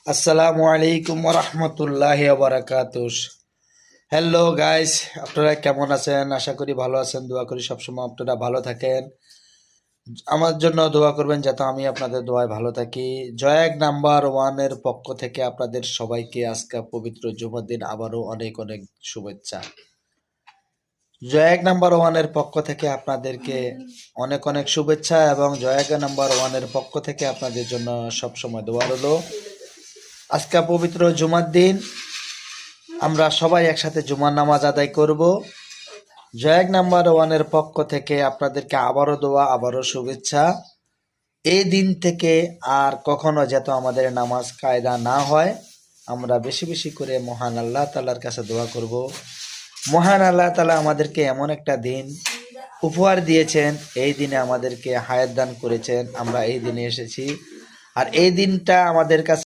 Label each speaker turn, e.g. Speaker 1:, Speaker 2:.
Speaker 1: আসসালামু আলাইকুম রহমতুল্লাহি বারাকাতুহ। হ্যালো গাইস, আপনারা কেমন আছেন? আশা করি ভালো আছেন। দোয়া করি সবসময় আপনারা ভালো থাকেন। আমার জন্য দোয়া করবেন যাতে আমি আপনাদের দোয়ায় ভালো থাকি। জয়াক নাম্বার ওয়ানের পক্ষ থেকে আপনাদের সবাইকে আজকে পবিত্র জুমার দিন আবারও অনেক অনেক শুভেচ্ছা। জয়াক নাম্বার ওয়ানের পক্ষ থেকে আপনাদেরকে অনেক অনেক শুভেচ্ছা এবং জয়াক নাম্বার ওয়ানের পক্ষ থেকে আপনাদের জন্য সবসময় দোয়া রইল। আজকে পবিত্র জুমার দিন আমরা সবাই একসাথে জুমার নামাজ আদায় করব। জয়াক নাম্বার ওয়ানের পক্ষ থেকে আপনাদেরকে আবারও দোয়া, আবারও শুভেচ্ছা। এই দিন থেকে আর কখনো যাতে আমাদের নামাজ কায়দা না হয়, আমরা বেশি বেশি করে মহান আল্লাহ তাআলার কাছে দোয়া করব। মহান আল্লাহ তাআলা আমাদেরকে এমন একটা দিন উপহার দিয়েছেন, এই দিনে আমাদেরকে হায়াত দান করেছেন, আমরা এই দিনে এসেছি। আর এই দিনটা আমাদের কাছে